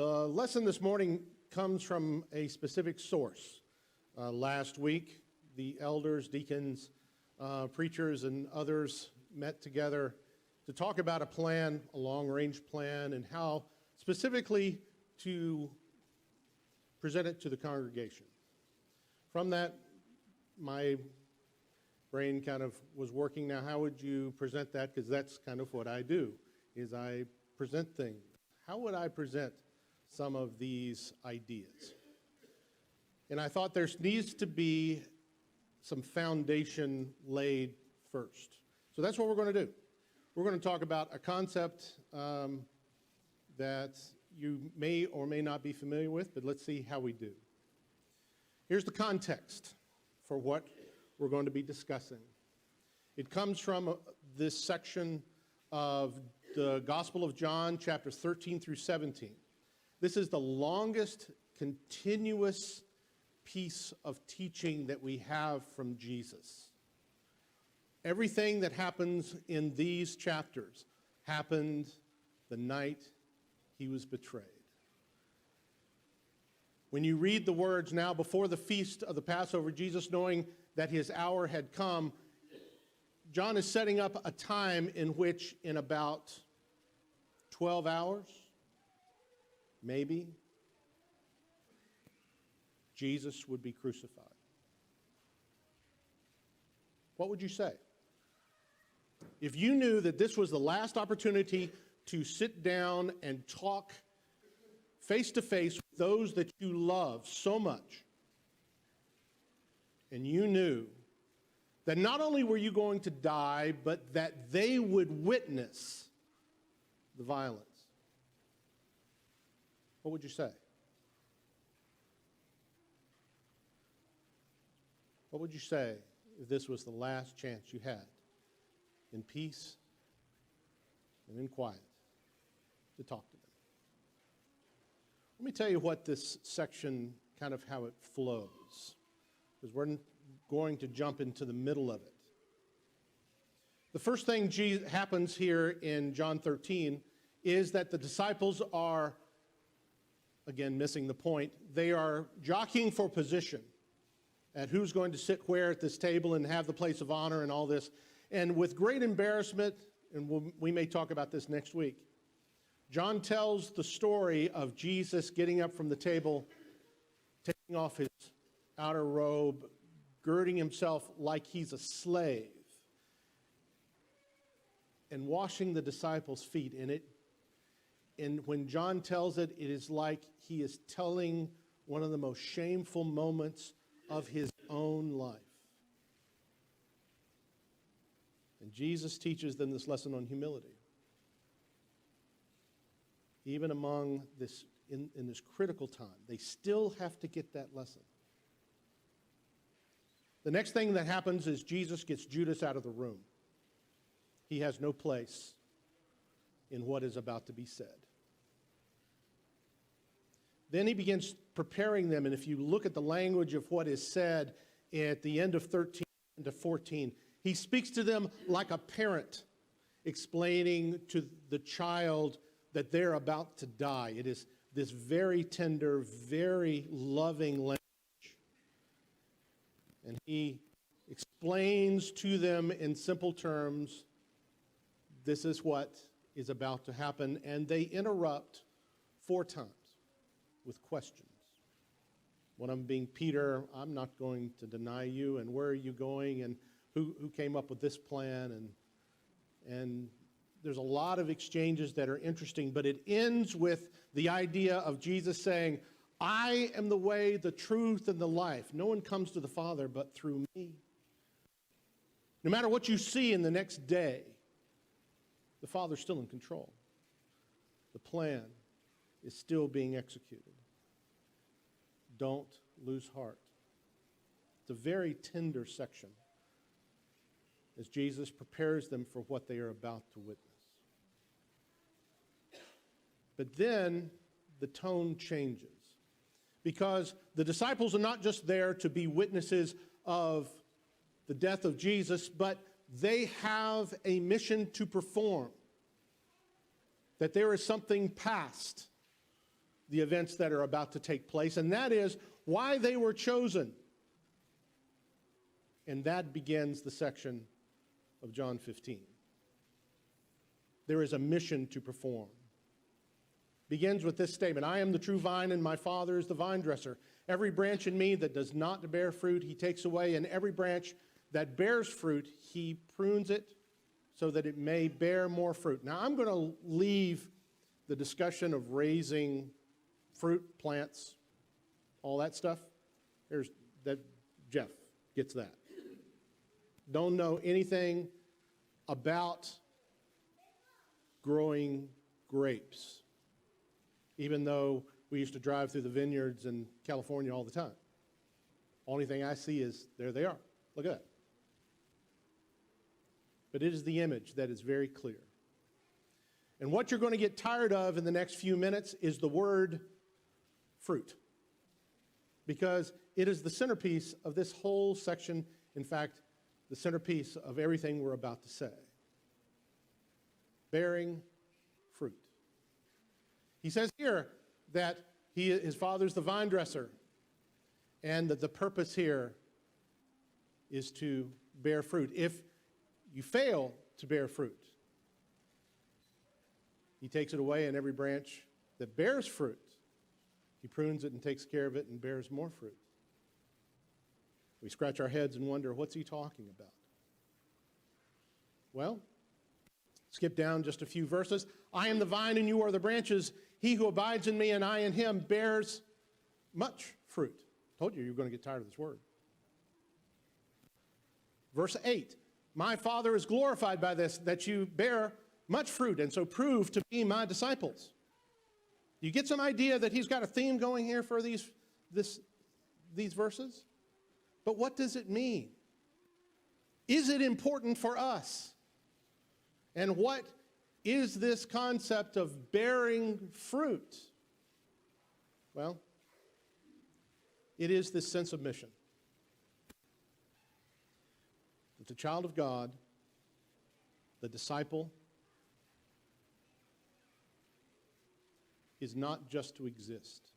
The lesson this morning comes from a specific source. Last week, the elders, deacons, preachers, and others met together to talk about a plan, a long-range plan, and how specifically to present it to the congregation. From that, my brain kind of was working. Now, how would you present that? Because that's kind of what I do, is I present things. How would I present some of these ideas? And I thought there needs to be some foundation laid first. So that's what we're going to do. We're going to talk about a concept that you may or may not be familiar with, but let's see how we do. Here's the context for what we're going to be discussing. It comes from this section of the Gospel of John, chapters 13 through 17. This is the longest continuous piece of teaching that we have from Jesus. Everything that happens in these chapters happened the night he was betrayed. When you read the words, now before the feast of the Passover, Jesus knowing that his hour had come, John is setting up a time in which in about 12 hours, maybe, Jesus would be crucified. What would you say? If you knew that this was the last opportunity to sit down and talk face to face with those that you love so much, and you knew that not only were you going to die, but that they would witness the violence, what would you say? What would you say if this was the last chance you had, in peace and in quiet, to talk to them? Let me tell you what this section, kind of how it flows, because we're going to jump into the middle of it. The first thing happens here in John 13 is that the disciples are, again, missing the point. They are jockeying for position at who's going to sit where at this table and have the place of honor and all this. And with great embarrassment, and we may talk about this next week, John tells the story of Jesus getting up from the table, taking off his outer robe, girding himself like he's a slave, and washing the disciples' feet. And when John tells it, it is like he is telling one of the most shameful moments of his own life. And Jesus teaches them this lesson on humility. Even among this, in this critical time, they still have to get that lesson. The next thing that happens is Jesus gets Judas out of the room. He has no place in what is about to be said. Then he begins preparing them, and if you look at the language of what is said at the end of 13 to 14, he speaks to them like a parent explaining to the child that they're about to die. It is this very tender, very loving language. And he explains to them in simple terms, this is what is about to happen, and they interrupt 4 times with questions. One of them being, Peter, I'm not going to deny you, and where are you going, and who came up with this plan, and there's a lot of exchanges that are interesting, but it ends with the idea of Jesus saying, I am the way, the truth, and the life. No one comes to the Father but through me. No matter what you see in the next day, the Father's still in control. The plan is still being executed. Don't lose heart. It's a very tender section as Jesus prepares them for what they are about to witness. But then the tone changes, because the disciples are not just there to be witnesses of the death of Jesus, but they have a mission to perform. That there is something past the events that are about to take place, and that is why they were chosen. And that begins the section of John 15. There is a mission to perform. Begins with this statement, I am the true vine and my Father is the vine dresser. Every branch in me that does not bear fruit, he takes away, and every branch that bears fruit, he prunes it so that it may bear more fruit. Now, I'm going to leave the discussion of raising fruit, plants, all that stuff. Jeff gets that. Don't know anything about growing grapes, even though we used to drive through the vineyards in California all the time. Only thing I see is there they are. Look at that. But it is the image that is very clear. And what you're going to get tired of in the next few minutes is the word fruit, because it is the centerpiece of this whole section. In fact, the centerpiece of everything we're about to say. Bearing fruit. He says here that his Father's the vine dresser, and that the purpose here is to bear fruit. If you fail to bear fruit, he takes it away, and every branch that bears fruit, he prunes it and takes care of it and bears more fruit. We scratch our heads and wonder, what's he talking about? Well, skip down just a few verses. I am the vine and you are the branches. He who abides in me and I in him bears much fruit. Told you were going to get tired of this word. Verse 8, my Father is glorified by this, that you bear much fruit, and so prove to be my disciples. You get some idea that he's got a theme going here for these verses? But what does it mean? Is it important for us? And what is this concept of bearing fruit? Well, it is this sense of mission. That the child of God, the disciple, is not just to exist.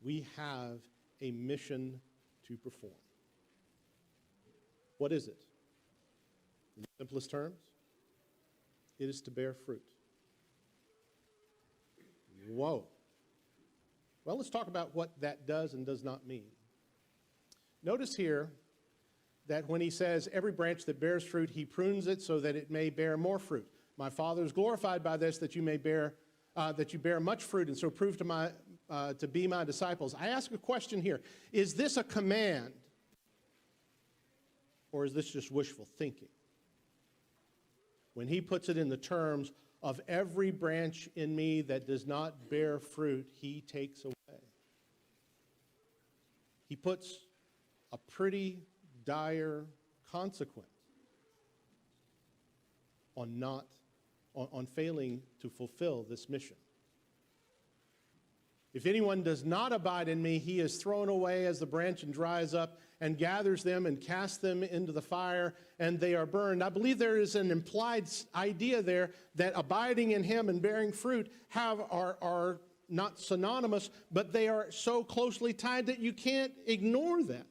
We have a mission to perform. What is it? In the simplest terms, it is to bear fruit. Whoa. Well, let's talk about what that does and does not mean. Notice here that when he says, every branch that bears fruit, he prunes it so that it may bear more fruit. My Father is glorified by this, that you may bear that you bear much fruit, and so prove to be my disciples. I ask a question here. Is this a command, or is this just wishful thinking? When he puts it in the terms of every branch in me that does not bear fruit, he takes away. He puts a pretty dire consequence on failing to fulfill this mission. If anyone does not abide in me, he is thrown away as the branch and dries up, and gathers them and casts them into the fire, and they are burned. I believe there is an implied idea there that abiding in him and bearing fruit are not synonymous, but they are so closely tied that you can't ignore that.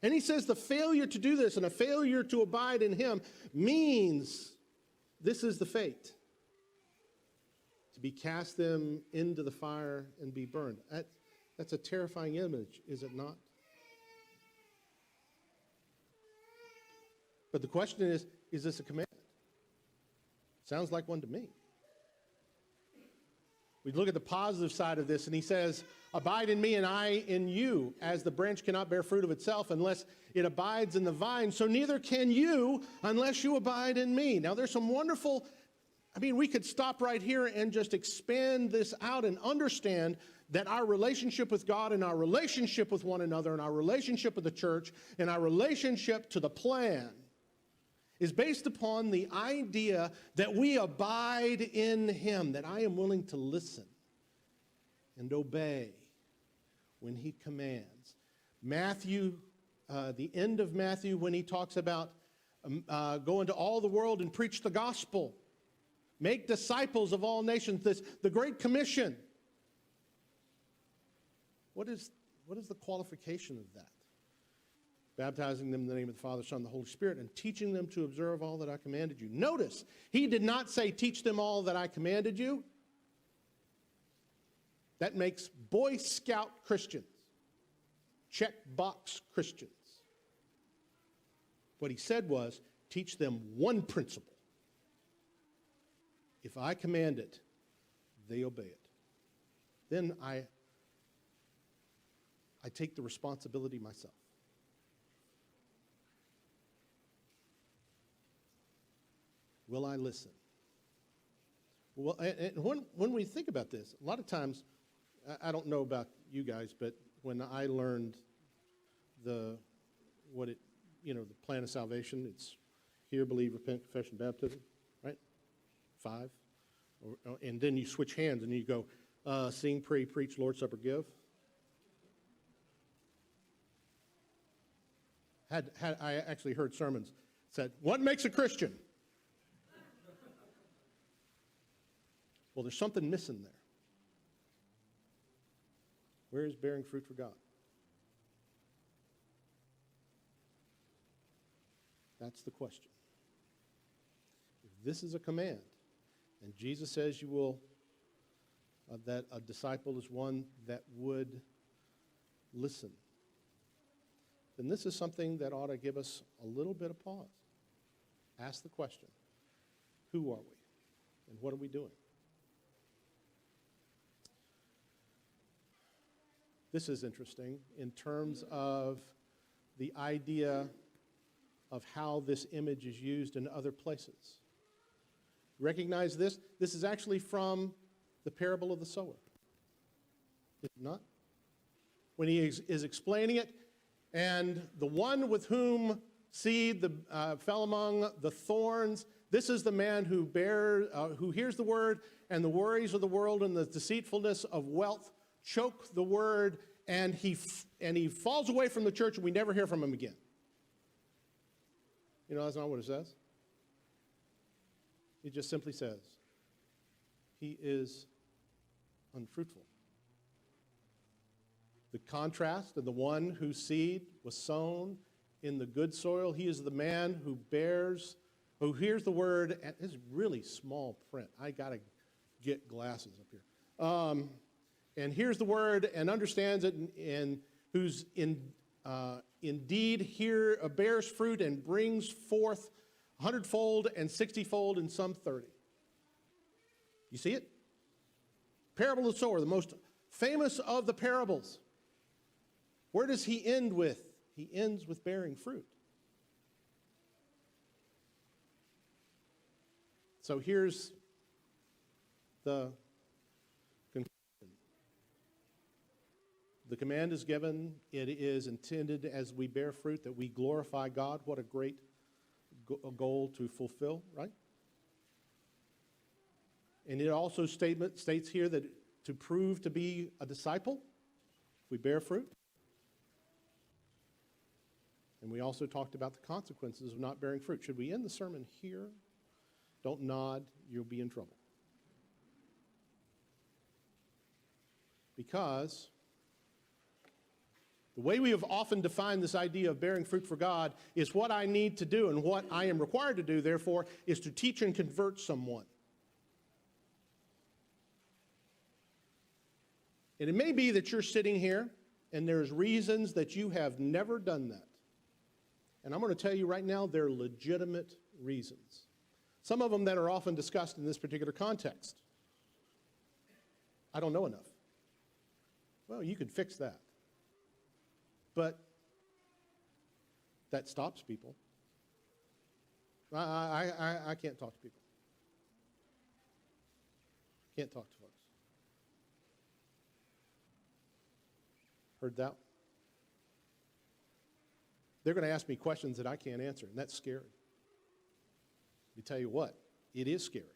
And he says the failure to do this and a failure to abide in him means this is the fate. To be cast them into the fire and be burned. That's a terrifying image, is it not? But the question is this a command? Sounds like one to me. We look at the positive side of this, and he says, abide in me and I in you, as the branch cannot bear fruit of itself unless it abides in the vine, so neither can you unless you abide in me. Now there's some wonderful, we could stop right here and just expand this out and understand that our relationship with God and our relationship with one another and our relationship with the church and our relationship to the plan is based upon the idea that we abide in him, that I am willing to listen and obey when he commands. Matthew, the end of Matthew, when he talks about go into all the world and preach the gospel, Make disciples of all nations. The Great Commission. What is the qualification of that? Baptizing them in the name of the Father, Son, and the Holy Spirit, and teaching them to observe all that I commanded you. Notice, he did not say, teach them all that I commanded you. That makes Boy Scout Christians, check box Christians. What he said was, teach them one principle. If I command it, they obey it. Then I take the responsibility myself. Will I listen? Well, and when we think about this, a lot of times, I don't know about you guys, but when I learned the plan of salvation, it's hear, believe, repent, confession, baptism, right? 5. And then you switch hands and you go, sing, pray, preach, Lord's Supper, give. I actually heard sermons said, what makes a Christian? Well, there's something missing there. Where is bearing fruit for God? That's the question. If this is a command, and Jesus says you will, that a disciple is one that would listen, then this is something that ought to give us a little bit of pause. Ask the question, who are we? And what are we doing? This is interesting in terms of the idea of how this image is used in other places. Recognize this? This is actually from the parable of the sower. Is it not? When he is explaining it, and the one with whom seed fell among the thorns, this is the man who hears the word, and the worries of the world and the deceitfulness of wealth choke the word, and he falls away from the church, and we never hear from him again. You know, that's not what it says. It just simply says, he is unfruitful. The contrast of the one whose seed was sown in the good soil, he is the man who hears the word, and it's really small print. I got to get glasses up here. And hears the word and understands it, and who's indeed bears fruit and brings forth 100-fold and 60-fold and some 30. You see it? Parable of the sower, the most famous of the parables. Where does he end with? He ends with bearing fruit. So here's the conclusion. The command is given. It is intended as we bear fruit that we glorify God. What a great goal to fulfill, right? And it also states here that to prove to be a disciple, we bear fruit. And we also talked about the consequences of not bearing fruit. Should we end the sermon here? Don't nod, you'll be in trouble. Because the way we have often defined this idea of bearing fruit for God is what I need to do, and what I am required to do, therefore, is to teach and convert someone. And it may be that you're sitting here and there's reasons that you have never done that. And I'm going to tell you right now, they're legitimate reasons. Some of them that are often discussed in this particular context. I don't know enough. Well, you could fix that. But that stops people. I can't talk to people. Can't talk to folks. Heard that? They're going to ask me questions that I can't answer, and that's scary. Let me tell you what, it is scary.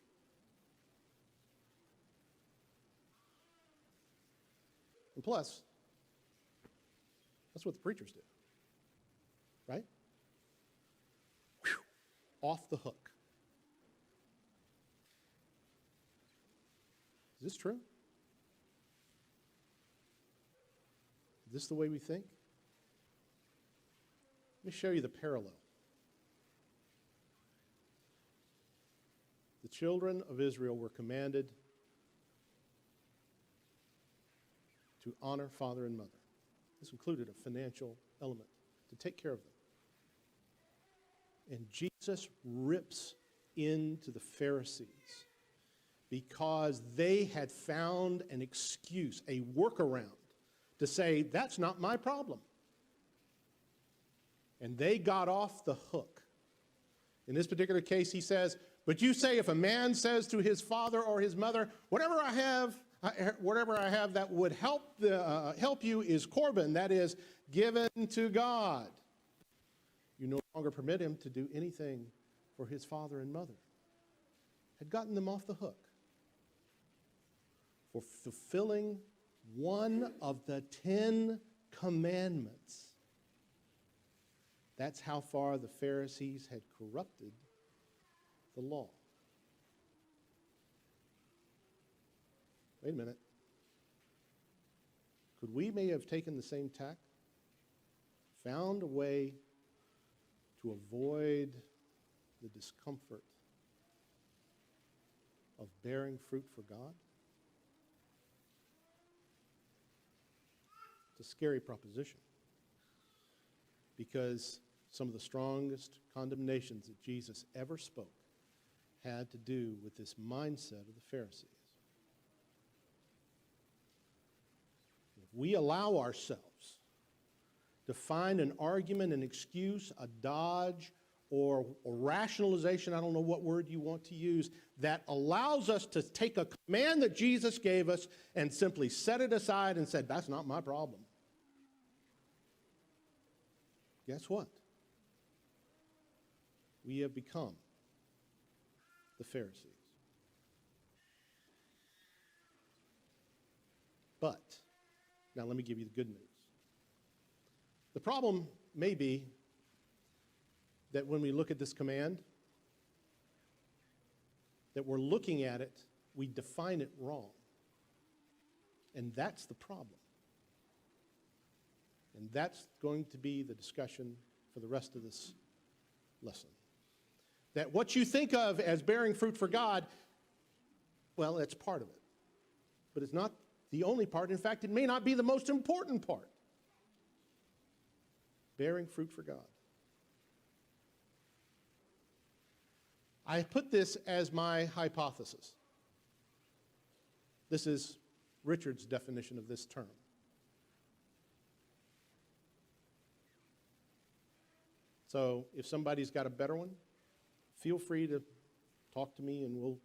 And plus, that's what the preachers do, right? Whew, off the hook. Is this true? Is this the way we think? Let me show you the parallel. The children of Israel were commanded to honor father and mother. This included a financial element to take care of them. And Jesus rips into the Pharisees because they had found an excuse, a workaround, to say, that's not my problem. And they got off the hook. In this particular case, he says, but you say if a man says to his father or his mother, whatever I have that would help you is Corban, that is, given to God. You no longer permit him to do anything for his father and mother. Had gotten them off the hook for fulfilling one of the 10 commandments. That's how far the Pharisees had corrupted the law. Wait a minute. Could we may have taken the same tack, found a way to avoid the discomfort of bearing fruit for God? It's a scary proposition, because some of the strongest condemnations that Jesus ever spoke had to do with this mindset of the Pharisees. If we allow ourselves to find an argument, an excuse, a dodge, or rationalization, I don't know what word you want to use, that allows us to take a command that Jesus gave us and simply set it aside and said, that's not my problem. Guess what? We have become the Pharisees. But, now let me give you the good news. The problem may be that when we look at this command, that we're looking at it, we define it wrong. And that's the problem. And that's going to be the discussion for the rest of this lesson. That what you think of as bearing fruit for God, well, that's part of it. But it's not the only part. In fact, it may not be the most important part. Bearing fruit for God. I put this as my hypothesis. This is Richard's definition of this term. So if somebody's got a better one, feel free to talk to me, and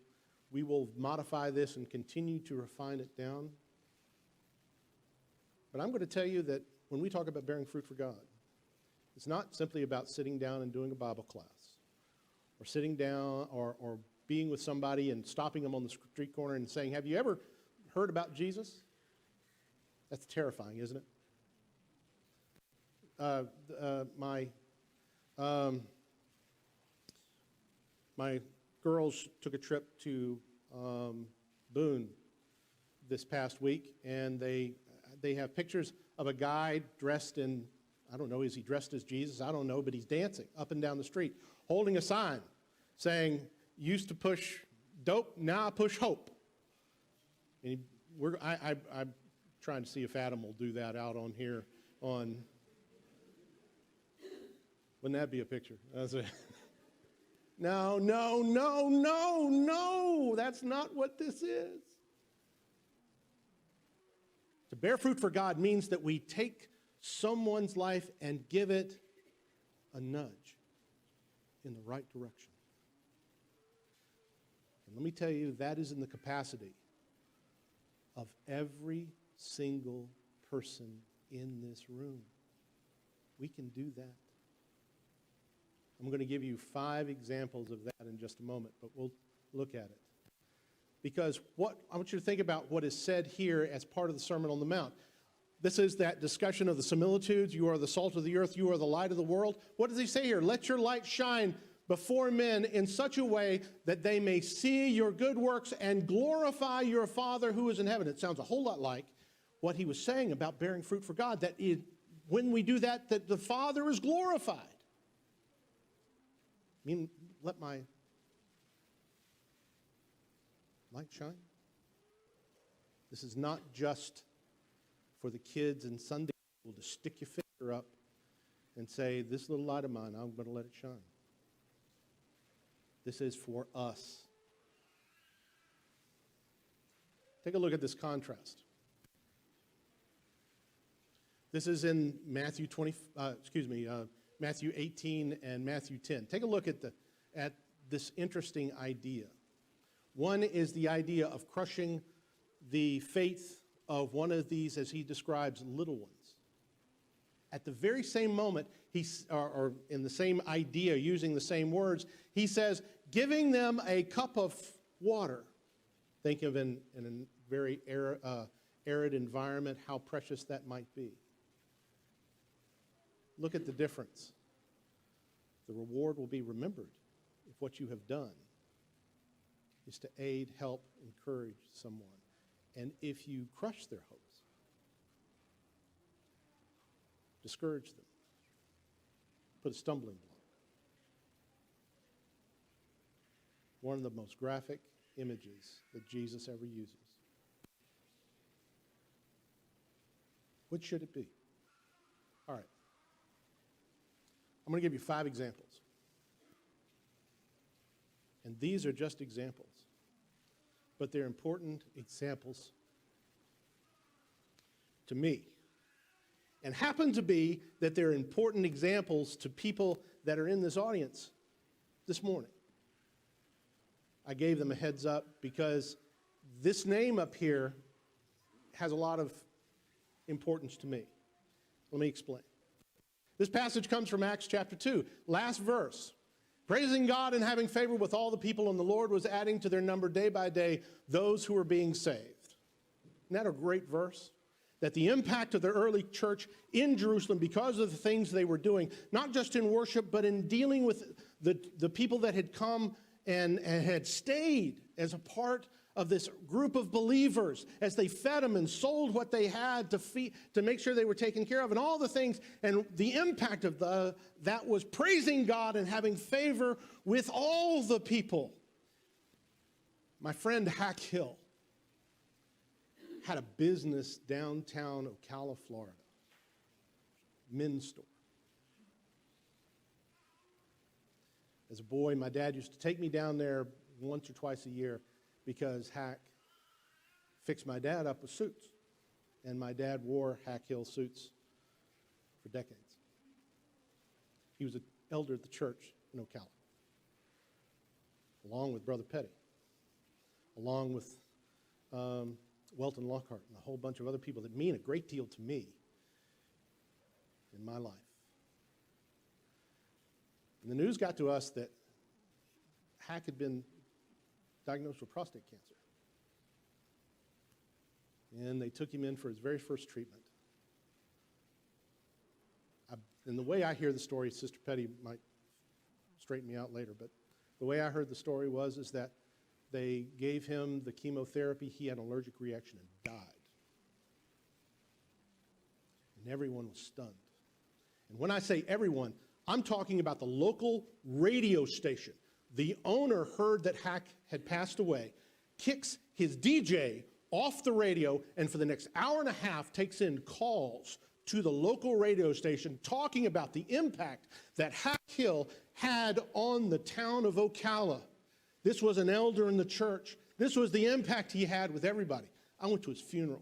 we will modify this and continue to refine it down. But I'm going to tell you that when we talk about bearing fruit for God, it's not simply about sitting down and doing a Bible class, or sitting down or being with somebody and stopping them on the street corner and saying, have you ever heard about Jesus? That's terrifying, isn't it? My girls took a trip to Boone this past week, and they have pictures of a guy dressed in, I don't know, is he dressed as Jesus? I don't know, but he's dancing up and down the street, holding a sign saying, used to push dope, now I push hope. And I'm trying to see if Adam will do that out on here on, wouldn't that be a picture? No, that's not what this is. To bear fruit for God means that we take someone's life and give it a nudge in the right direction. And let me tell you, that is in the capacity of every single person in this room. We can do that. I'm going to give you 5 examples of that in just a moment, but we'll look at it. Because I want you to think about what is said here as part of the Sermon on the Mount. This is that discussion of the similitudes. You are the salt of the earth. You are the light of the world. What does he say here? Let your light shine before men in such a way that they may see your good works and glorify your Father who is in heaven. It sounds a whole lot like what he was saying about bearing fruit for God, that when we do that, that the Father is glorified. I mean, let my light shine. This is not just for the kids in Sunday school to stick your finger up and say, this little light of mine, I'm going to let it shine. This is for us. Take a look at this contrast. This is in Matthew 18 and Matthew 10. Take a look at this interesting idea. One is the idea of crushing the faith of one of these, as he describes, little ones. At the very same moment, or in the same idea, using the same words, he says, giving them a cup of water. Think of in a very arid environment, how precious that might be. Look at the difference. The reward will be remembered if what you have done is to aid, help, encourage someone. And if you crush their hopes, discourage them, put a stumbling block. One of the most graphic images that Jesus ever uses. What should it be? All right. I'm going to give you 5 examples. And these are just examples. But they're important examples to me. And happen to be that they're important examples to people that are in this audience this morning. I gave them a heads up because this name up here has a lot of importance to me. Let me explain. This passage comes from Acts chapter 2, last verse. Praising God and having favor with all the people, and the Lord was adding to their number day by day those who were being saved. Isn't that a great verse? That the impact of the early church in Jerusalem, because of the things they were doing, not just in worship, but in dealing with the people that had come and had stayed as a part of this group of believers, as they fed them and sold what they had to make sure they were taken care of, and all the things, and the impact of that was praising God and having favor with all the people. My friend Hack Hill had a business downtown Ocala, Florida, men's store. As a boy, my dad used to take me down there once or twice a year because Hack fixed my dad up with suits. And my dad wore Hack Hill suits for decades. He was an elder at the church in Ocala, along with Brother Petty, along with Welton Lockhart, and a whole bunch of other people that mean a great deal to me in my life. And the news got to us that Hack had been diagnosed with prostate cancer. And they took him in for his very first treatment. And the way I hear the story, Sister Petty might straighten me out later, but the way I heard the story is that they gave him the chemotherapy, he had an allergic reaction and died. And everyone was stunned. And when I say everyone, I'm talking about the local radio station. The owner heard that Hack had passed away, kicks his DJ off the radio, and for the next hour and a half takes in calls to the local radio station talking about the impact that Hack Hill had on the town of Ocala. This was an elder in the church. This was the impact he had with everybody. I went to his funeral.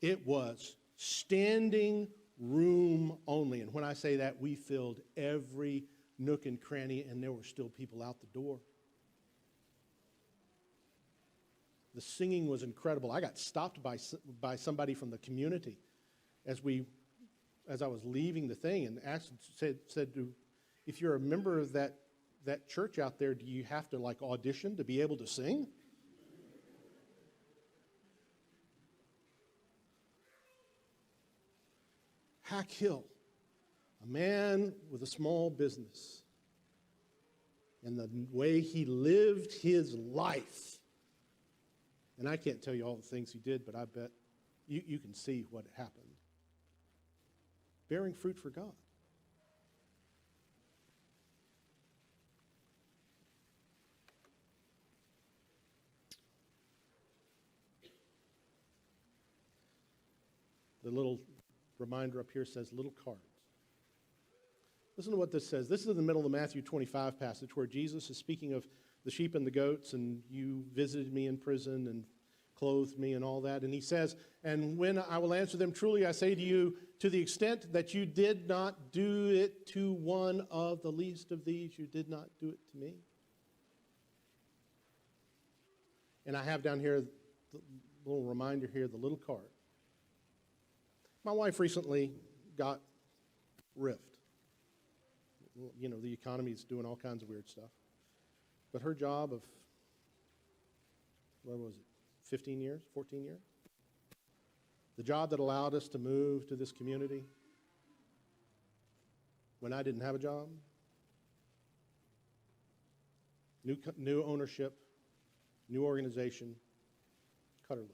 It was standing room only. And when I say that, we filled every nook and cranny, and there were still people out the door. The singing was incredible. I got stopped by somebody from the community as I was leaving the thing, and said, if you're a member of that church out there, do you have to audition to be able to sing? Hack Hill, a man with a small business, and the way he lived his life. And I can't tell you all the things he did, but I bet you can see what happened. Bearing fruit for God. The little reminder up here says little cards. Listen to what this says. This is in the middle of the Matthew 25 passage where Jesus is speaking of the sheep and the goats, and you visited me in prison and clothed me and all that. And he says, and when I will answer them, truly I say to you, to the extent that you did not do it to one of the least of these, you did not do it to me. And I have down here the little reminder here, the little card. My wife recently got rift. You know, the economy is doing all kinds of weird stuff. But her job of, what was it, 15 years, 14 years? The job that allowed us to move to this community when I didn't have a job. New ownership, new organization, cut her loose.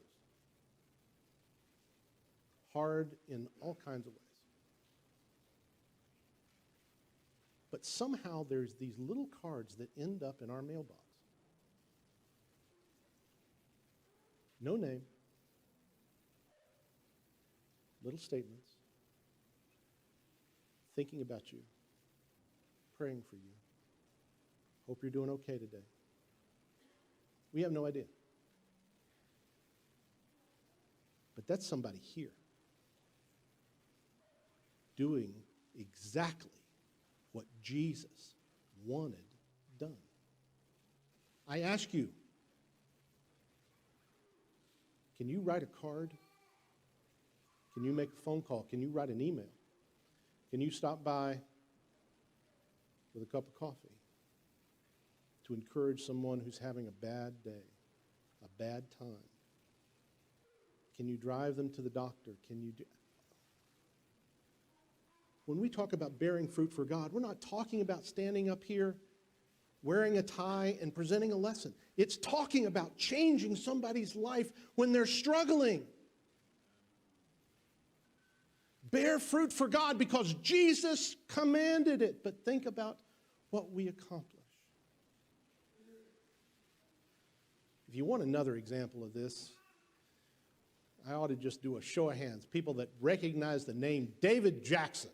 Hard in all kinds of ways. But somehow there's these little cards that end up in our mailbox. No name. Little statements. Thinking about you. Praying for you. Hope you're doing okay today. We have no idea. But that's somebody here doing exactly what Jesus wanted done. I ask you, can you write a card? Can you make a phone call? Can you write an email? Can you stop by with a cup of coffee to encourage someone who's having a bad day, a bad time? Can you drive them to the doctor? Can you do... When we talk about bearing fruit for God, we're not talking about standing up here, wearing a tie, and presenting a lesson. It's talking about changing somebody's life when they're struggling. Bear fruit for God because Jesus commanded it. But think about what we accomplish. If you want another example of this, I ought to just do a show of hands. People that recognize the name David Jackson.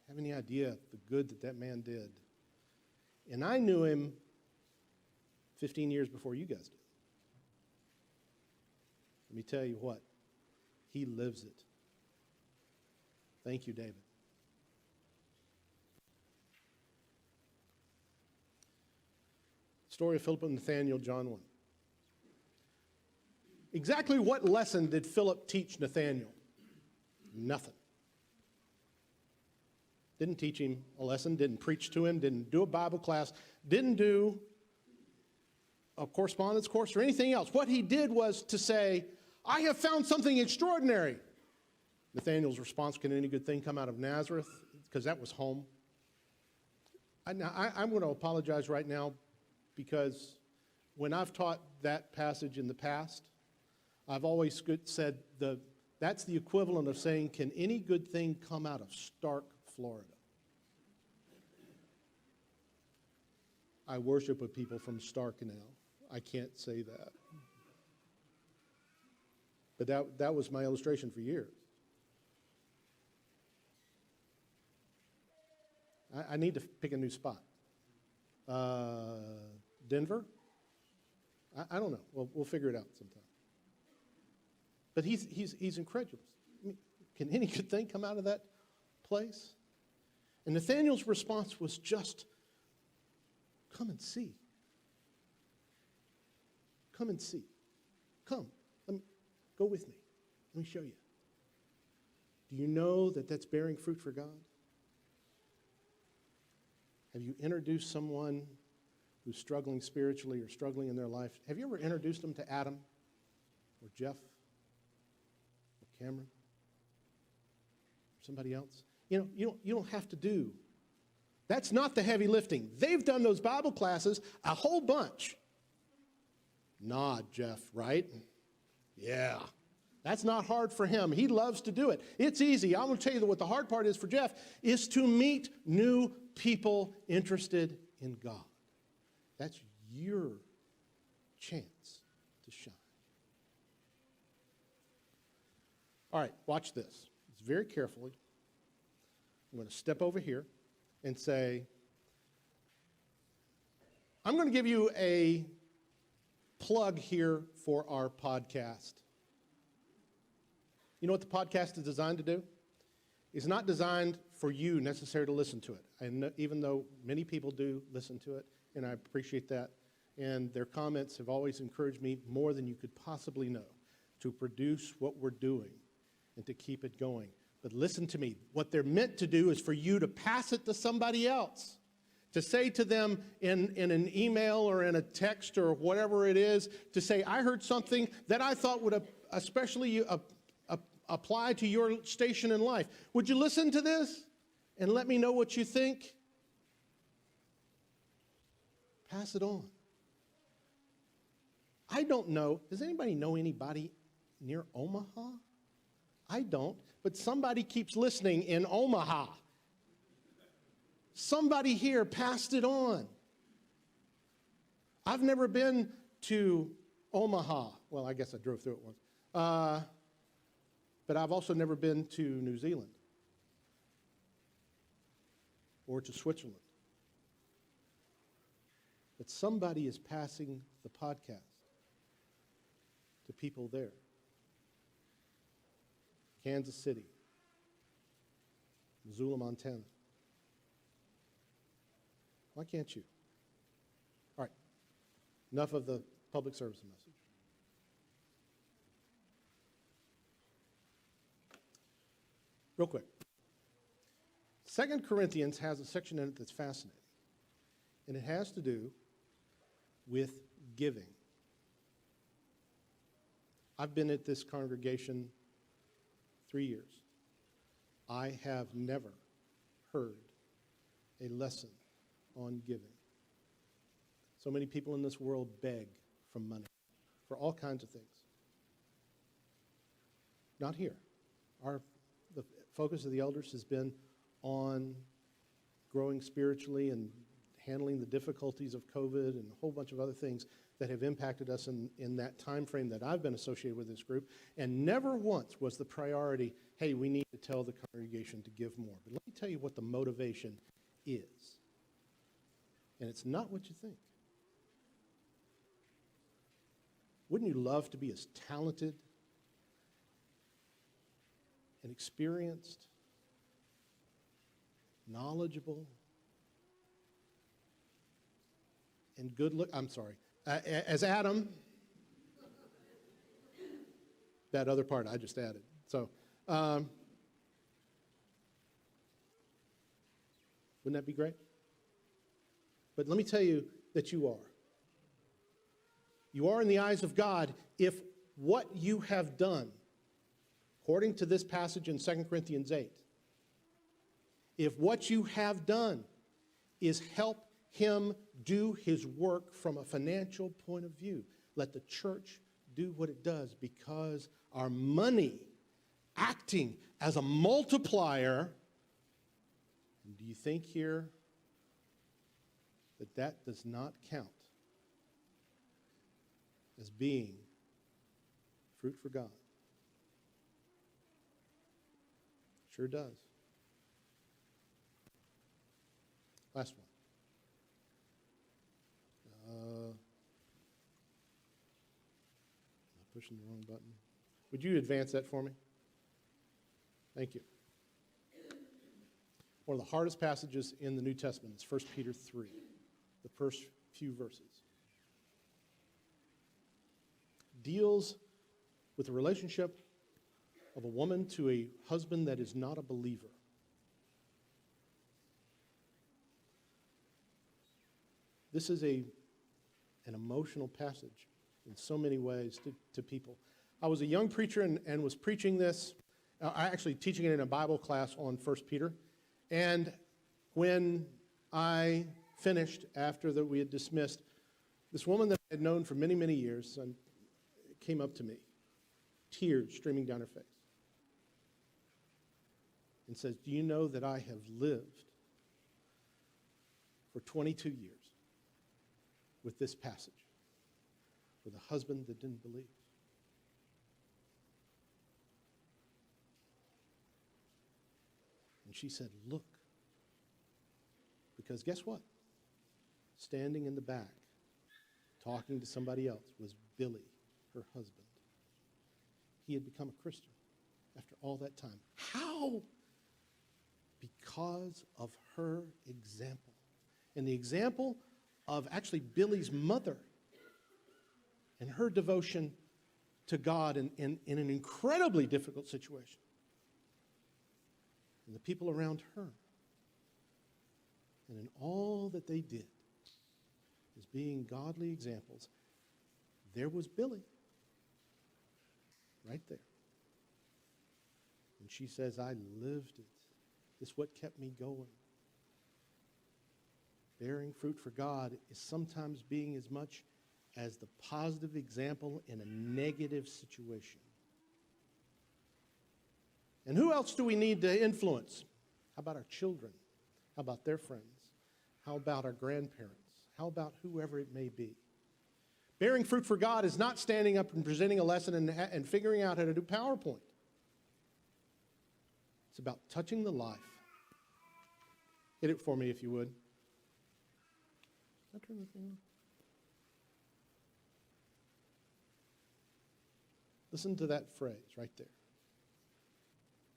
Have any idea the good that man did? And I knew him 15 years before you guys did. Let me tell you what, he lives it. Thank you, David. Story of Philip and Nathaniel, John 1. Exactly what lesson did Philip teach Nathaniel? Nothing. Didn't teach him a lesson, didn't preach to him, didn't do a Bible class, didn't do a correspondence course or anything else. What he did was to say, I have found something extraordinary. Nathaniel's response, can any good thing come out of Nazareth? Because that was home. I'm going to apologize right now because when I've taught that passage in the past, I've always said that's the equivalent of saying, can any good thing come out of Stark, Florida? I worship with people from Stark now. I can't say that. But that was my illustration for years. I need to pick a new spot. Denver? I don't know. We'll figure it out sometime. But he's incredulous. I mean, can any good thing come out of that place? And Nathaniel's response was just, come and see. Come and see. Come. Go with me. Let me show you. Do you know that that's bearing fruit for God? Have you introduced someone who's struggling spiritually or struggling in their life? Have you ever introduced them to Adam or Jeff or Cameron or somebody else? You know, you don't have to do That's not the heavy lifting. They've done those Bible classes a whole bunch. Nod, Jeff, right? Yeah. That's not hard for him. He loves to do it. It's easy. I'm going to tell you that what the hard part is for Jeff is to meet new people interested in God. That's your chance to shine. All right, watch this. It's very carefully. I'm going to step over here and say, I'm going to give you a plug here for our podcast. You know what the podcast is designed to do? It's not designed for you necessarily to listen to it. And even though many people do listen to it, and I appreciate that, and their comments have always encouraged me more than you could possibly know to produce what we're doing and to keep it going. But listen to me. What they're meant to do is for you to pass it to somebody else, to say to them in an email or in a text or whatever it is, to say, I heard something that I thought would especially apply to your station in life. Would you listen to this and let me know what you think? Pass it on. I don't know. Does anybody know anybody near Omaha? I don't, but somebody keeps listening in Omaha. Somebody here passed it on. I've never been to Omaha. Well, I guess I drove through it once. But I've also never been to New Zealand or to Switzerland. But somebody is passing the podcast to people there. Kansas City, Missoula, Montana. Why can't you? All right, enough of the public service message. Real quick. 2 Corinthians has a section in it that's fascinating. And it has to do with giving. I've been at this congregation 3 years. I have never heard a lesson on giving. So many people in this world beg for money, for all kinds of things. Not here. The focus of the elders has been on growing spiritually and handling the difficulties of COVID and a whole bunch of other things that have impacted us in that time frame that I've been associated with this group. And never once was the priority, hey, we need to tell the congregation to give more. But let me tell you what the motivation is. And it's not what you think. Wouldn't you love to be as talented and experienced, knowledgeable, and as Adam, that other part I just added. So, wouldn't that be great? But let me tell you that you are. You are in the eyes of God if what you have done, according to this passage in 2 Corinthians 8, if what you have done is help him do his work from a financial point of view, let the church do what it does, because our money acting as a multiplier, and do you think here that that does not count as being fruit for God? Sure does. Last one. Am I pushing the wrong button? Would you advance that for me? Thank you. One of the hardest passages in the New Testament is 1 Peter 3, the first few verses. Deals with the relationship of a woman to a husband that is not a believer. This is an emotional passage in so many ways to people. I was a young preacher and was preaching this, actually teaching it in a Bible class on 1 Peter. And when I finished after that we had dismissed, this woman that I had known for many, many years came up to me, tears streaming down her face, and says, "Do you know that I have lived for 22 years with this passage, with a husband that didn't believe?" And she said, "Look." Because guess what? Standing in the back, talking to somebody else, was Billy, her husband. He had become a Christian after all that time. How? Because of her example. And the example of actually Billy's mother and her devotion to God in an incredibly difficult situation. And the people around her. And in all that they did as being godly examples, there was Billy right there. And she says, "I lived it. It's what kept me going." Bearing fruit for God is sometimes being as much as the positive example in a negative situation. And who else do we need to influence? How about our children? How about their friends? How about our grandparents? How about whoever it may be? Bearing fruit for God is not standing up and presenting a lesson and figuring out how to do PowerPoint. It's about touching the life. Hit it for me if you would. Can I turn the thing on? Listen to that phrase right there.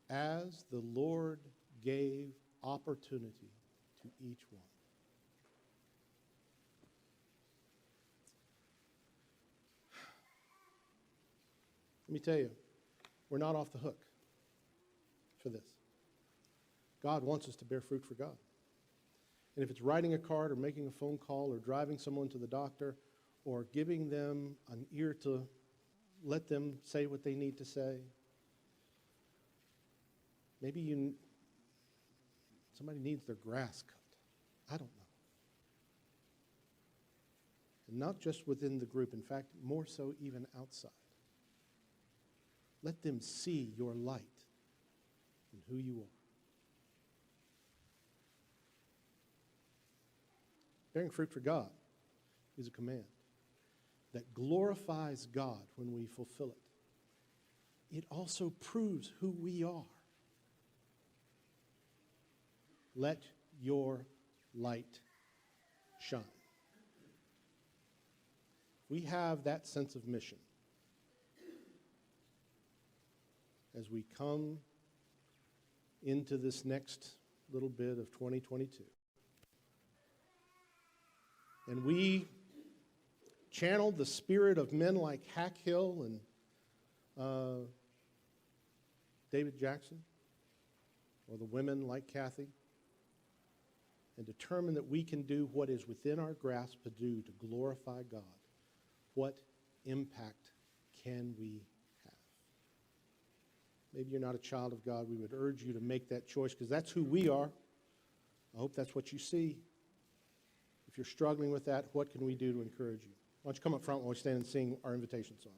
As the Lord gave opportunity to each one. Let me tell you, we're not off the hook for this. God wants us to bear fruit for God. And if it's writing a card or making a phone call or driving someone to the doctor or giving them an ear to let them say what they need to say, maybe somebody needs their grass cut. I don't know. And not just within the group, in fact, more so even outside. Let them see your light and who you are. Bearing fruit for God is a command that glorifies God when we fulfill it. It also proves who we are. Let your light shine. We have that sense of mission as we come into this next little bit of 2022. And we channeled the spirit of men like Hack Hill and David Jackson, or the women like Kathy, and determine that we can do what is within our grasp to do to glorify God. What impact can we have? Maybe you're not a child of God. We would urge you to make that choice because that's who we are. I hope that's what you see. If you're struggling with that, what can we do to encourage you? Why don't you come up front while we stand and sing our invitation song?